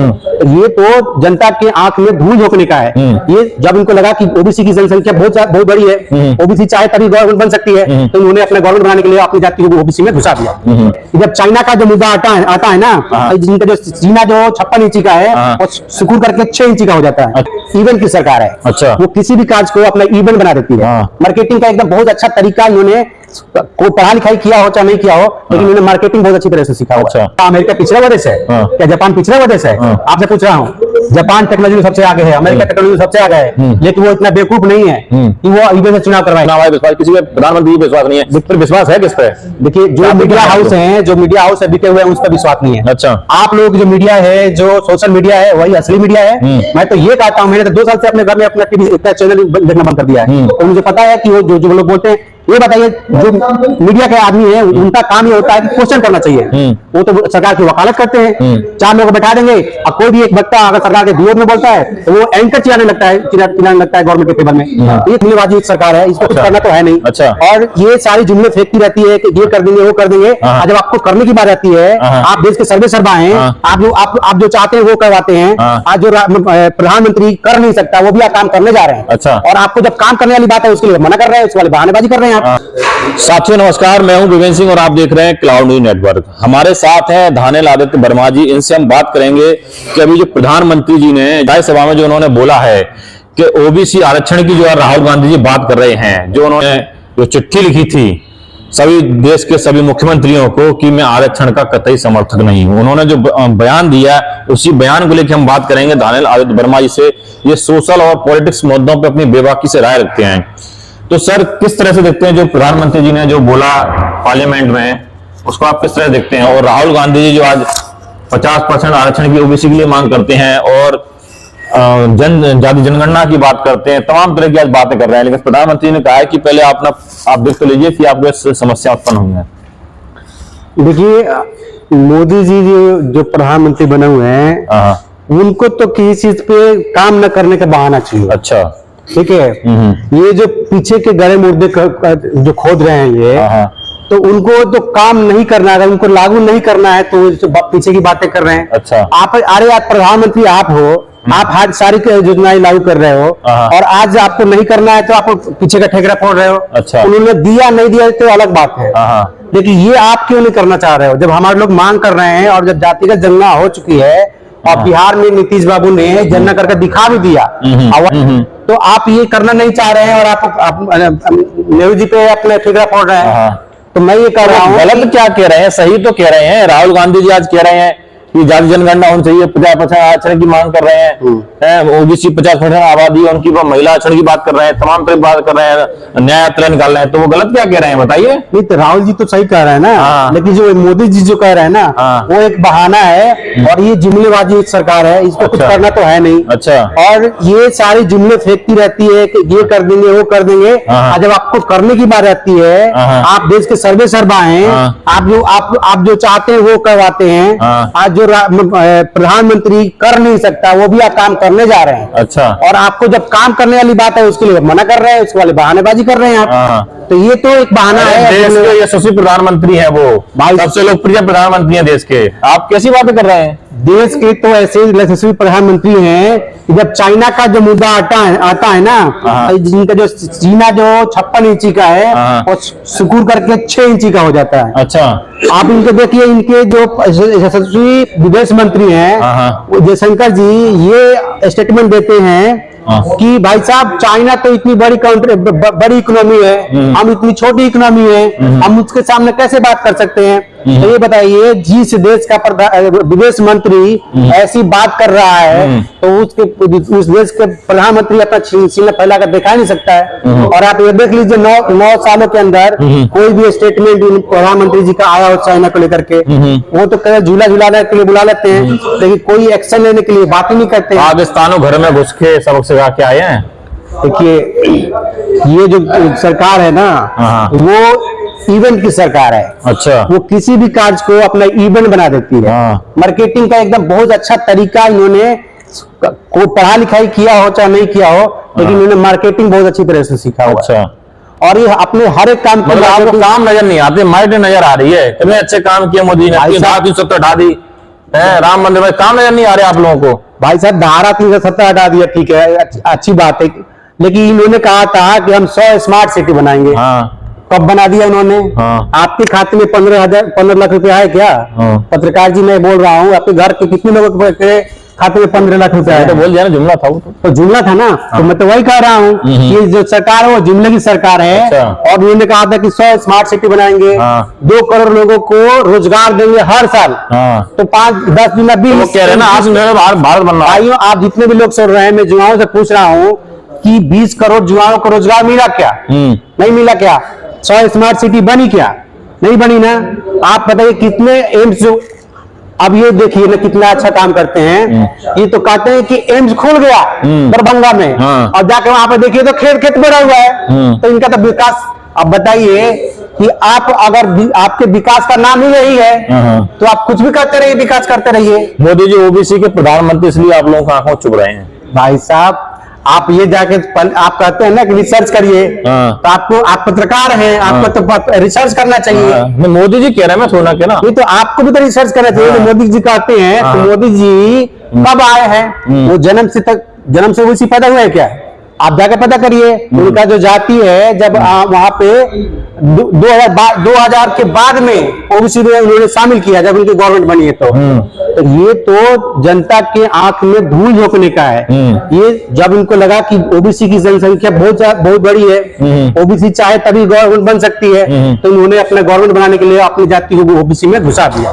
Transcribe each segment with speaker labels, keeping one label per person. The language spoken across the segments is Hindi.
Speaker 1: ये तो जनता के आंख में धूल झोंकने का है। ये जब इनको लगा कि ओबीसी की जनसंख्या बहुत बड़ी है, ओबीसी चाहे तभी गवर्नमेंट बन सकती है, तो उन्होंने अपना गवर्नमेंट बनाने के लिए अपनी जाति को ओबीसी में घुसा दिया। जब चाइना का जो मुद्दा आता है ना, जिनका जो सीना जो 56 इंची का है और सुकून करके 6 इंची का हो जाता है। इवन की सरकार है, अच्छा, वो किसी भी कार्य को अपना इवन बना देती है। मार्केटिंग का एकदम बहुत अच्छा तरीका इन्होंने, कोई पढ़ा लिखाई किया हो चाहे नहीं किया हो, लेकिन उन्होंने मार्केटिंग बहुत अच्छी तरह से सीखा हुआ है। अमेरिका पिछड़ा हुआ देश है क्या? जापान पिछड़ा हुआ देश है? आपसे पूछ रहा हूँ। जापान टेक्नोलॉजी में सबसे आगे है, अमेरिका टेक्नोलॉजी में सबसे आगे है, लेकिन वो इतना बेवकूफ नहीं है कि वो ईवे से चुनाव करवाए।
Speaker 2: किसी पे प्रधानमंत्री विश्वास नहीं है, पर विश्वास है किस पे?
Speaker 1: देखिए, जो मीडिया हाउस है, जो मीडिया हाउस है बिके हुए हैं, उस पर विश्वास नहीं है। अच्छा, आप लोग जो मीडिया है, जो सोशल मीडिया है, वही असली मीडिया है। मैं तो ये कहता हूँ, मैंने तो 2 साल से अपने घर में अपना टीवी चैनल देखना बंद कर दिया है, तो मुझे पता है कि वो जो लोग बोलते हैं। ये बताइए, जो मीडिया के आदमी है, उनका काम ये होता है कि क्वेश्चन करना चाहिए। वो तो सरकार की वकालत करते हैं, 4 लोग बैठा देंगे, और कोई भी एक वक्ता अगर सरकार के विरोध में बोलता है तो वो एंकर चिल्लाने लगता है गवर्नमेंट के फेवर में। ये खुलेबाजी सरकार है, इसको कुछ करना तो है नहीं। अच्छा, और ये सारी जुमले फेंकती रहती है कि ये कर देंगे, वो कर देंगे। जब आपको करने की बात आती है, आप देश के सर्वे सर्वा हैं, आप जो चाहते हैं वो करवाते हैं। आज जो प्रधानमंत्री कर नहीं सकता, वो भी आप काम करने जा रहे हैं। अच्छा, और आपको जब काम करने वाली बात है उसके लिए मना कर रहे हैं, उसके वाले बहानेबाजी कर रहे हैं।
Speaker 2: साथियों नमस्कार, मैं हूं विवेन सिंह और आप देख रहे हैं क्लाउड न्यूज नेटवर्क। हमारे साथ हैं धानेल आदित्य वर्मा जी। इनसे हम बात करेंगे कि अभी जो प्रधानमंत्री जी ने राज्यसभा में जो उन्होंने बोला है कि ओबीसी आरक्षण की जो है राहुल गांधी जी बात कर रहे हैं, जो उन्होंने जो चिट्ठी लिखी थी सभी देश के सभी मुख्यमंत्रियों को कि मैं आरक्षण का कतई समर्थक नहीं हूं, उन्होंने जो बयान दिया उसी बयान को लेकर हम बात करेंगे धानेल आदित्य वर्मा जी से। ये सोशल और पॉलिटिक्स मुद्दों पर अपनी बेबाकी से राय रखते हैं। तो सर, किस तरह से देखते हैं जो प्रधानमंत्री जी ने जो बोला पार्लियामेंट में, उसको आप किस तरह देखते हैं? और राहुल गांधी जी जो आज 50% आरक्षण की ओबीसी के लिए मांग करते हैं और जाति जनगणना की बात करते हैं, तमाम तरह की आज बातें कर रहे हैं, लेकिन प्रधानमंत्री ने कहा है कि पहले आप देख तो लीजिए कि आपको इससे समस्या उत्पन्न हुई है।
Speaker 1: देखिए, मोदी जी जो प्रधानमंत्री बने हुए हैं, उनको तो किसी चीज पे काम न करने का बहाना चाहिए। अच्छा, ठीक है। ये जो पीछे के गड़े मुर्दे जो खोद रहे हैं ये, तो उनको तो काम नहीं करना है, उनको लागू नहीं करना है, तो पीछे की बातें कर रहे हैं। अच्छा, अरे आप प्रधानमंत्री आप हो, आप आज सारी योजनाएं लागू कर रहे हो, और आज आपको नहीं करना है तो आप पीछे का ठेकरा फोड़ रहे हो। अच्छा, उन्होंने दिया नहीं दिया तो अलग बात है, लेकिन ये आप क्यों नहीं करना चाह रहे हो? जब हमारे लोग मांग कर रहे हैं और जब जातिगत जनगणना हो चुकी है और बिहार में नीतीश बाबू ने जनगणना करके दिखा भी दिया, तो आप ये करना नहीं चाह रहे हैं और आप नेहरू जी पे अपने ठेकरा फोड़ रहे हैं। तो मैं ये कह रहा हूँ,
Speaker 2: गलत क्या कह रहे हैं, सही तो कह रहे हैं। राहुल गांधी जी आज कह रहे हैं कि जाति जनगणना होनी चाहिए, 50% आरक्षण की मांग कर रहे हैं, ओबीसी 50% आबादी है उनकी, महिला आरक्षण की बात कर रहे हैं, तमाम तरह की बात कर रहे हैं, न्याय यात्रा निकाल रहे हैं, तो वो गलत क्या कह रहे हैं बताइए?
Speaker 1: नहीं तो राहुल जी तो सही कह रहे हैं ना, लेकिन जो मोदी जी जो कह रहे हैं ना, वो एक बहाना है और ये जुमलेबाजी सरकार है, इसको कुछ करना तो है नहीं। अच्छा, और ये सारी जुमले फेंकती रहती है कि ये कर देंगे, वो कर देंगे। जब आपको करने की बात आती है, आप देश के सर्वे सर्वा हैं, आप जो चाहते हैं वो करवाते हैं। आज जो प्रधानमंत्री कर नहीं सकता, वो भी आप काम करने जा रहे हैं। अच्छा, और आपको जब काम करने वाली बात है उसके लिए मना कर रहे हैं, उसके वाले बहानेबाजी कर रहे हैं आप। तो ये तो एक बहाना है।
Speaker 2: देश के यशस्वी प्रधानमंत्री है वो, सबसे लोकप्रिय प्रधानमंत्री है देश के, आप कैसी बातें कर रहे हैं?
Speaker 1: देश के तो ऐसे यशस्वी प्रधानमंत्री हैं, जब चाइना का जो मुद्दा आता है ना, जिनका जो सीना जो 56 इंची का है और सुकून करके 6 इंची का हो जाता है। अच्छा, आप इनके देखिए, इनके जो यशस्वी विदेश मंत्री हैं जयशंकर जी, ये स्टेटमेंट देते हैं कि भाई साहब, चाइना तो इतनी बड़ी कंट्री, बड़ी इकोनॉमी है, हम इतनी छोटी इकोनॉमी है, हम उसके सामने कैसे बात कर सकते हैं? तो ये बताइए, जिस देश का विदेश मंत्री ऐसी बात कर रहा है, तो उस देश के प्रधानमंत्री अपना सीना फैला कर दिखा नहीं सकता है। और आप ये देख लीजिए, 9 सालों के अंदर कोई भी स्टेटमेंट प्रधानमंत्री जी का आया हो चाइना को लेकर के, वो तो झूला झुलाने के लिए बुला लेते हैं, लेकिन कोई एक्शन लेने के लिए बात ही नहीं करते।
Speaker 2: पाकिस्तानों घर में घुस के सबक सिखा के आए हैं।
Speaker 1: देखिए, ये जो सरकार है ना, वो इवेंट की सरकार है। अच्छा, वो किसी भी कार्य को अपना इवेंट बना देती है। मार्केटिंग का एकदम बहुत अच्छा तरीका इन्होंने, कोई पढ़ा लिखाई किया हो चाहे नहीं किया हो, लेकिन इन्होंने मार्केटिंग बहुत अच्छी तरह से सीखा हुआ। अच्छा, और ये अपने हर एक काम
Speaker 2: आपको काम नजर नहीं आते, माइट नजर आ रही है, इतने अच्छे काम किए मोदी ने, 7% हटा दी, है राम मंदिर में, काम नजर नहीं आ रहे आप लोगों को?
Speaker 1: भाई साहब धारा 370 हटा दिया, ठीक है, अच्छी बात है, लेकिन इन्होंने कहा था कि हम 100 स्मार्ट सिटी बनाएंगे।
Speaker 2: हाँ।
Speaker 1: कब बना दिया उन्होंने?
Speaker 2: हाँ।
Speaker 1: आपके खाते में 15 लाख रुपए आए क्या?
Speaker 2: हाँ।
Speaker 1: पत्रकार जी मैं बोल रहा हूँ, आपके घर के कितने लोगों के खाते में 15 लाख रुपए आए?
Speaker 2: तो बोल दिया ना, जुमला था वो
Speaker 1: तो जुमला था ना। तो मैं तो वही कह रहा हूँ कि जो सरकार है वो जुमले की सरकार है।
Speaker 2: अच्छा।
Speaker 1: और उन्होंने कहा था कि 100 स्मार्ट सिटी बनाएंगे।
Speaker 2: हाँ।
Speaker 1: 2 करोड़ लोगों को रोजगार देंगे हर साल।
Speaker 2: हाँ।
Speaker 1: तो 5-10 दिन में 20
Speaker 2: कह रहे हैं ना आज भारत बन रहा है।
Speaker 1: भाइयों आप जितने भी लोग सुन रहे हैं, मैं युवाओं से पूछ रहा हूँ कि 20 करोड़ युवाओं को रोजगार मिला क्या? नहीं मिला क्या? 100 स्मार्ट सिटी बनी क्या? नहीं बनी ना। आप बताइए कितने एम्स, अब ये देखिए ना कितना अच्छा काम करते हैं। ये तो कहते हैं कि एम्स खुल गया दरभंगा में,
Speaker 2: हाँ।
Speaker 1: और जाके वहां पे देखिए तो खेत भरा हुआ है। तो इनका तो विकास, अब बताइए कि आप अगर आपके विकास का नाम ही यही है तो आप कुछ भी करते रहिए, विकास करते रहिए।
Speaker 2: मोदी जी ओबीसी के प्रधानमंत्री, इसलिए आप लोगों का आंखों चुभ रहे हैं।
Speaker 1: भाई साहब आप ये जाके आप कहते हैं ना कि रिसर्च करिए।
Speaker 2: हाँ।
Speaker 1: तो आपको, आप पत्रकार हैं, आपको तो रिसर्च करना चाहिए।
Speaker 2: मोदी जी कह रहे हैं, मैं सोना के ना,
Speaker 1: ये तो आपको भी तो रिसर्च करना चाहिए। तो मोदी जी कहते हैं, तो मोदी जी कब आए हैं? वो जन्म से ओबीसी पैदा हुए हैं क्या? आप जाके पता करिए। उनका जो जाति है, जब वहां पे 2000 के बाद में ओबीसी में उन्होंने शामिल किया, जब उनकी गवर्नमेंट बनी है। तो ये तो जनता के आंख में धूल झोंकने का है। ये जब इनको लगा कि ओबीसी की जनसंख्या बहुत बड़ी है, ओबीसी चाहे तभी गवर्नमेंट बन सकती है, तो उन्होंने अपना गवर्नमेंट बनाने के लिए अपनी जाति को ओबीसी में घुसा दिया।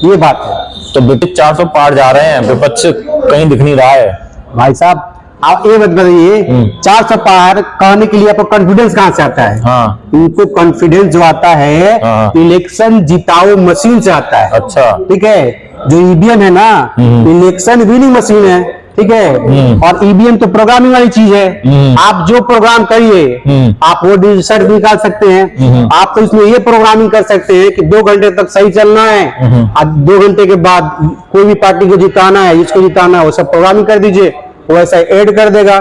Speaker 1: ये बात है।
Speaker 2: तो विपक्ष 400 पार जा रहे हैं, विपक्ष कहीं दिख नहीं रहा है।
Speaker 1: भाई साहब आप ये बताइए, 400 पार कहने के लिए आपको कॉन्फिडेंस कहाँ से आता है?
Speaker 2: हाँ।
Speaker 1: इनको कॉन्फिडेंस जो आता है इलेक्शन जिताओ मशीन से आता है।
Speaker 2: अच्छा।
Speaker 1: ठीक है, जो ईवीएम है ना, इलेक्शन विनिंग मशीन है। ठीक है, और ईवीएम तो प्रोग्रामिंग वाली चीज है। आप जो प्रोग्राम करिए आप वो रिजल्ट निकाल सकते हैं। आप तो इसमें ये प्रोग्रामिंग कर सकते हैं कि 2 घंटे तक सही चलना है, और 2 घंटे के बाद कोई भी पार्टी को जिताना है, जिसको जिताना है वो सब प्रोग्रामिंग कर दीजिए, वो ऐसा ऐड कर देगा।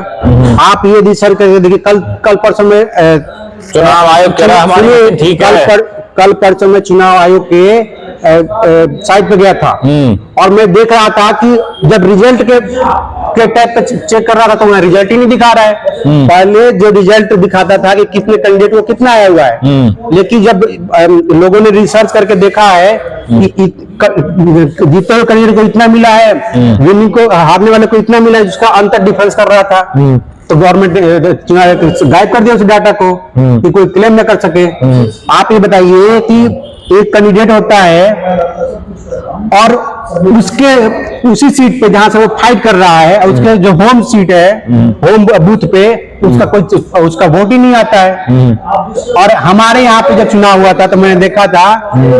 Speaker 1: आप ये रिसर्च करके देखिए, कल परसों में
Speaker 2: चुनाव आयोग कह रहा है हमारे, ठीक है,
Speaker 1: कल परसों में चुनाव आयोग के साइट पे गया था, और मैं देख रहा था कि जब रिजल्ट के टाइप पे चेक कर रहा था तो वहाँ रिजल्ट ही नहीं दिखा रहा है। पहले जो रिजल्ट दिखाता था कि कितने कैंडिडेट को कितना आया हुआ है, लेकिन जब लोगों ने रिसर्च करके देखा है कि जीतने हुए कैंडिडेट को इतना मिला है, विनिंग को, हारने वाले को इतना मिला है, जिसका अंतर डिफरेंस कर रहा था, तो गवर्नमेंट गायब कर दिया उस डाटा को कि कोई क्लेम न कर सके। आप ये बताइए कि एक कैंडिडेट होता है और उसी सीट पे जहां से वो फाइट कर रहा है, उसके जो होम सीट है, होम बूथ पे उसका वोट ही नहीं आता है। और हमारे यहाँ पे जब चुनाव हुआ था तो मैंने देखा था,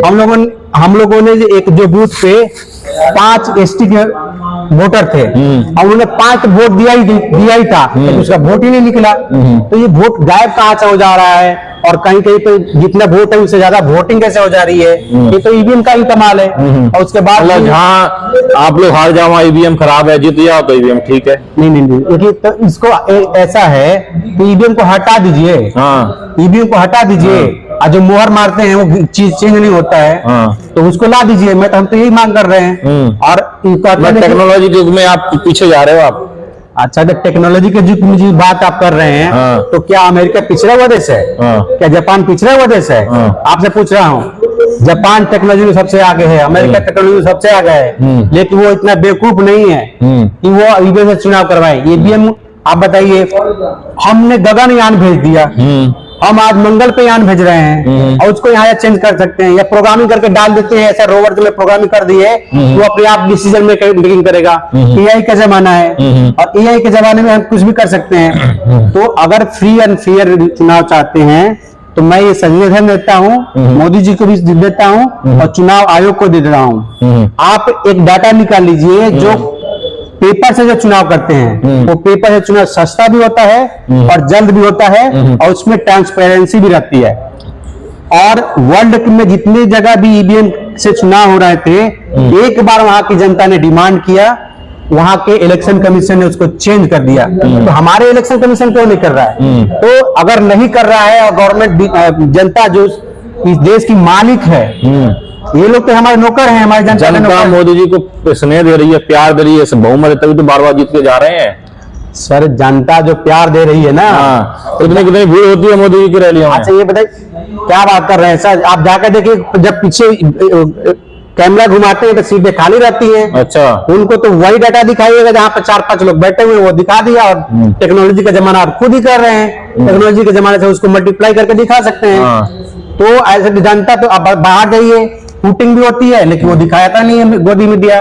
Speaker 1: हम लोगों ने एक जो बूथ पे 5 एसटी के वोटर थे, और उन्होंने 5 वोट दिया ही था, तो उसका वोट ही नहीं निकला। तो ये वोट गायब कहाँ से हो जा रहा है, और कहीं कहीं तो जितना वोट है उससे ज्यादा वोटिंग कैसे हो जा रही है? ये तो ईवीएम का ही कमाल है। और उसके बाद
Speaker 2: जहाँ आप लोग हार जाओ वहाँ ईवीएम खराब है, जीत जाओ तो ईवीएम ठीक है।
Speaker 1: नहीं, देखिए तो इसको ऐसा है कि ईवीएम को हटा दीजिए। ईवीएम को हटा दीजिए, और जो मोहर मारते हैं वो चीज चेंज नहीं होता है, तो उसको ला दीजिए। हम तो यही मांग कर रहे हैं। और
Speaker 2: टेक्नोलॉजी के युग में आप पीछे जा रहे हो आप।
Speaker 1: अच्छा, जब टेक्नोलॉजी के युग में जो बात आप कर रहे हैं, तो क्या अमेरिका पिछड़ा हुआ देश है? क्या जापान पिछड़ा हुआ देश है? आपसे पूछ रहा हूँ। जापान टेक्नोलॉजी में सबसे आगे है, अमेरिका टेक्नोलॉजी में सबसे आगे है, लेकिन वो इतना बेवकूफ नहीं है कि वो ईवीएम से चुनाव करवाए। ईवीएम आप बताइए, हमने गगनयान भेज दिया, हम आज मंगल पे यान भेज रहे हैं, और उसको यहाँ चेंज कर सकते हैं या प्रोग्रामिंग करके डाल देते हैं। ऐसा रोवर जो प्रोग्रामिंग कर दिए, वो अपने आप डिसीजन मेकिंग करेगा। एआई का जमाना है, और एआई के जमाने में हम कुछ भी कर सकते हैं। तो अगर फ्री एंड फेयर चुनाव चाहते हैं तो मैं ये सजेशन देता हूँ, मोदी जी को भी देता हूँ और चुनाव आयोग को दे रहा हूँ। आप एक डाटा निकाल लीजिए, जो पेपर से जो चुनाव करते हैं, वो पेपर से चुनाव सस्ता भी होता है और जल्द भी होता है, और उसमें ट्रांसपेरेंसी भी रहती है। और वर्ल्ड में जितनी जगह भी ईवीएम से चुनाव हो रहे थे, एक बार वहां की जनता ने डिमांड किया, वहां के इलेक्शन कमीशन ने उसको चेंज कर दिया। तो हमारे इलेक्शन कमीशन क्यों नहीं कर रहा है? तो अगर नहीं कर रहा है, और गवर्नमेंट जनता जो इस देश की मालिक है, ये लोग तो हमारे नौकर हैं, हमारी जनता के
Speaker 2: जनता
Speaker 1: नौकर।
Speaker 2: मोदी जी को स्नेह दे रही है, प्यार दे रही है, बहुमत है, तभी तो बार बार जीत के जा रहे हैं।
Speaker 1: सर जनता जो प्यार दे रही है ना,
Speaker 2: हाँ, इतनी कितनी भीड़ होती है मोदी जी की रैलियों में।
Speaker 1: अच्छा ये बताइए क्या बात कर रहे हैं सर, आप जाकर देखिए जब पीछे कैमरा घुमाते हैं तो सीटें खाली रहती हैं।
Speaker 2: अच्छा,
Speaker 1: उनको तो वही डाटा दिखाइएगा जहाँ पर 4-5 लोग बैठे हुए हैं, वो दिखा दिया। और टेक्नोलॉजी का जमाना आप खुद ही कर रहे हैं, टेक्नोलॉजी के जमाने से उसको मल्टीप्लाई करके दिखा सकते हैं।
Speaker 2: हाँ।
Speaker 1: तो ऐसे जनता तो अब बाहर जाइए, शूटिंग भी होती है लेकिन वो दिखाता नहीं है गोदी मीडिया।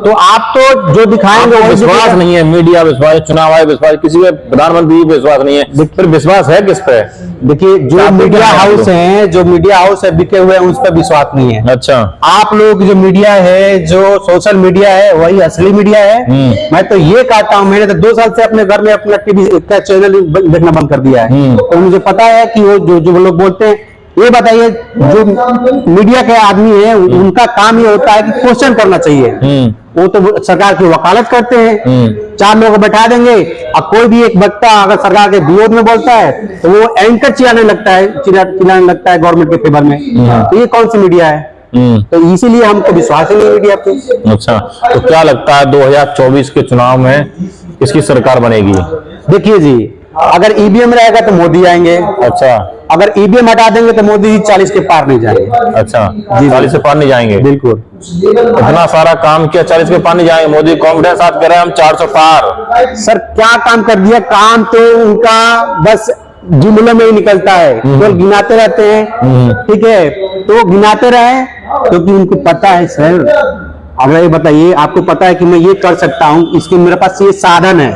Speaker 1: तो आप तो जो दिखाएंगे
Speaker 2: आपको
Speaker 1: वही
Speaker 2: विश्वास
Speaker 1: दिखेगा।
Speaker 2: नहीं है, मीडिया विश्वास, चुनाव आयोग विश्वास, किसी पे प्रधानमंत्री पे विश्वास नहीं है, फिर विश्वास है किस पे?
Speaker 1: देखिए जो
Speaker 2: आप
Speaker 1: मीडिया
Speaker 2: क्या
Speaker 1: हाउस
Speaker 2: आपको?
Speaker 1: हैं, जो मीडिया हाउस है बिके हुए हैं, उस पर विश्वास नहीं है।
Speaker 2: अच्छा,
Speaker 1: आप लोग जो मीडिया है, जो सोशल मीडिया है, वही असली मीडिया है। मैं तो ये कहता हूँ, मैंने तो 2 साल से अपने घर में अपना टीवी का चैनल देखना बंद कर दिया है। तो मुझे पता है कि वो जो लोग बोलते हैं, ये बताइए जो मीडिया के आदमी है उनका काम ये होता है कि क्वेश्चन करना चाहिए। वो तो सरकार की वकालत करते हैं, 4 लोग बैठा देंगे और कोई भी एक वक्ता अगर सरकार के विरोध में बोलता है तो वो एंकर चिल्लाने लगता है गवर्नमेंट के फेवर में। तो ये कौन सी मीडिया है? तो इसीलिए हमको विश्वास ही नहीं है मीडिया पे।
Speaker 2: अच्छा, तो क्या लगता है 2024 के चुनाव में किसकी सरकार बनेगी?
Speaker 1: देखिए जी, अगर ईवीएम रहेगा तो मोदी आएंगे।
Speaker 2: अच्छा,
Speaker 1: अगर ईवीएम हटा देंगे तो मोदी जी 40 के पार नहीं जाएंगे।
Speaker 2: अच्छा, 40 से पार नहीं जाएंगे?
Speaker 1: बिल्कुल।
Speaker 2: इतना सारा काम किया, 40 के पार नहीं जाएंगे। मोदी कॉन्फिडेंस साथ कह रहे हैं हम 400 पार।
Speaker 1: सर क्या काम कर दिया? काम तो उनका बस जुमलों में ही निकलता है, केवल गिनाते रहते हैं। ठीक है, तो गिनाते रहे क्योंकि उनको पता है सर। अगर ये बताइए, आपको पता है कि मैं ये कर सकता हूँ, इसके मेरे पास ये साधन है।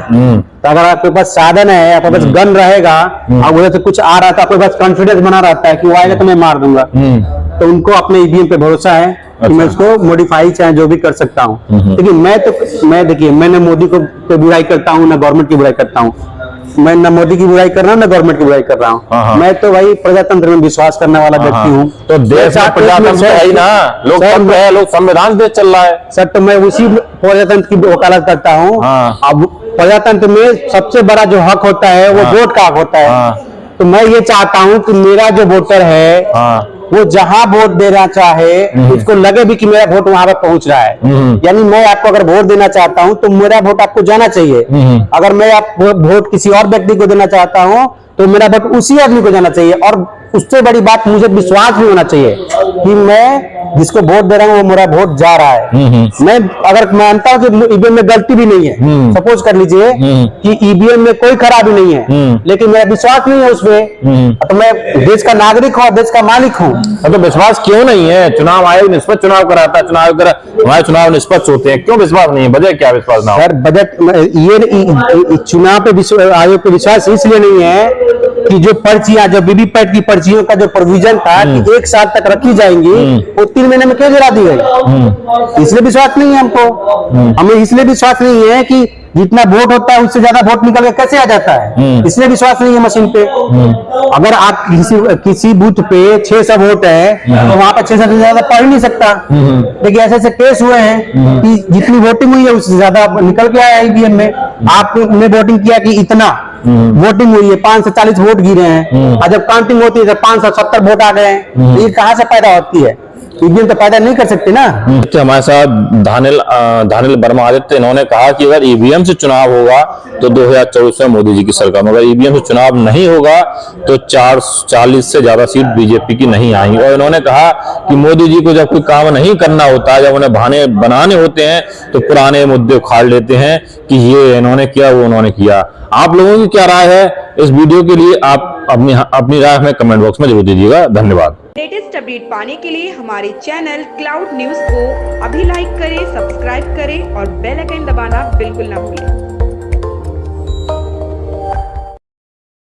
Speaker 1: तो अगर आपके पास साधन है, आपके पास गन रहेगा और उधर से कुछ आ रहा था, आपके पास कॉन्फिडेंस बना रहता है कि वो आएगा तो मैं मार दूंगा। तो उनको अपने ईवीएम पे भरोसा है कि मैं उसको मॉडिफाई चाहे जो भी कर सकता हूँ। लेकिन मैं देखिए, मैंने मोदी को बुराई करता हूँ, ना गवर्नमेंट की बुराई करता हूँ। मैं न मोदी की बुराई कर रहा हूँ, ना गवर्नमेंट की बुराई कर रहा हूँ। मैं तो भाई प्रजातंत्र में विश्वास करने वाला व्यक्ति हूँ।
Speaker 2: तो देश में प्रजातंत्र है ही ना, लोकतंत्र है, लोक संविधान देश चल रहा है।
Speaker 1: सर तो मैं उसी प्रजातंत्र की वकालत करता हूँ। अब प्रजातंत्र में सबसे बड़ा जो हक होता है वो वोट का हक होता है। तो मैं ये चाहता हूँ कि मेरा जो वोटर है वो जहां वोट देना चाहे उसको लगे भी कि मेरा वोट वहां पर पहुंच रहा है। यानी मैं आपको अगर वोट देना चाहता हूं तो मेरा वोट आपको जाना चाहिए। अगर मैं आप वोट किसी और व्यक्ति को देना चाहता हूं तो मेरा वोट उसी आदमी को जाना चाहिए। और उससे बड़ी बात, मुझे विश्वास भी होना चाहिए कि मैं जिसको वोट दे रहा हूँ वो मेरा वोट जा रहा है। मैं अगर मानता हूँ कि ईवीएम में गलती भी नहीं है, सपोज कर लीजिए कि ईवीएम में कोई खराबी नहीं है, लेकिन मेरा विश्वास नहीं है उसमें, तो मैं देश का नागरिक हूँ, देश का मालिक हूँ।
Speaker 2: तो विश्वास क्यों नहीं है? चुनाव आयोग निष्पक्ष चुनाव कराता है, हमारे चुनाव निष्पक्ष होते हैं, क्यों विश्वास नहीं है? वजह क्या विश्वास ना हो?
Speaker 1: सर बजट ये चुनाव पे आयोग पे विश्वास इसलिए नहीं है कि जो पर्चियां, जो वीवीपैट की पर्चियों का जो प्रोविजन था कि 1 साल तक रखी जाएंगी, वो 3 महीने में क्यों गिरा दी गई? इसलिए विश्वास नहीं है हमको। हमें इसलिए विश्वास नहीं है कि जितना वोट होता है उससे ज्यादा वोट निकल के कैसे आ जाता है, इसलिए विश्वास नहीं है मशीन पे। अगर आप किसी बूथ पे 600 वोट है तो वहां पर 600 से ज्यादा पढ़ नहीं सकता। देखिए ऐसे ऐसे केस हुए हैं कि जितनी वोटिंग हुई है उससे ज्यादा निकल के आया ईवीएम में। आपने वोटिंग किया कि इतना वोटिंग हुई है, 540 वोट गिरे हैं, और जब काउंटिंग होती है तो 570 वोट आ गए हैं। तो ये कहाँ से पैदा होती है? ईवीएम तो पैदा नहीं कर सकते ना।
Speaker 2: हमारे साथ धानिल वर्मा आदित्य, इन्होंने कहा कि अगर ईवीएम से चुनाव होगा तो 2024 में मोदी जी की सरकार में, अगर ईवीएम से चुनाव नहीं होगा तो 40 से ज्यादा सीट बीजेपी की नहीं आएंगी। और इन्होंने कहा कि मोदी जी को जब कोई काम नहीं करना होता है, जब उन्हें बहाने बनाने होते हैं तो पुराने मुद्दे उखाड़ लेते हैं कि ये इन्होंने किया, वो उन्होंने किया। आप लोगों की क्या राय है इस वीडियो के लिए? आप अपनी राय हमें कमेंट बॉक्स में जरूर दीजिएगा। धन्यवाद।
Speaker 3: लेटेस्ट अपडेट पाने के लिए हमारे चैनल क्लाउड न्यूज को अभी लाइक करें, सब्सक्राइब करें और बेल आइकन दबाना बिल्कुल ना भूलें।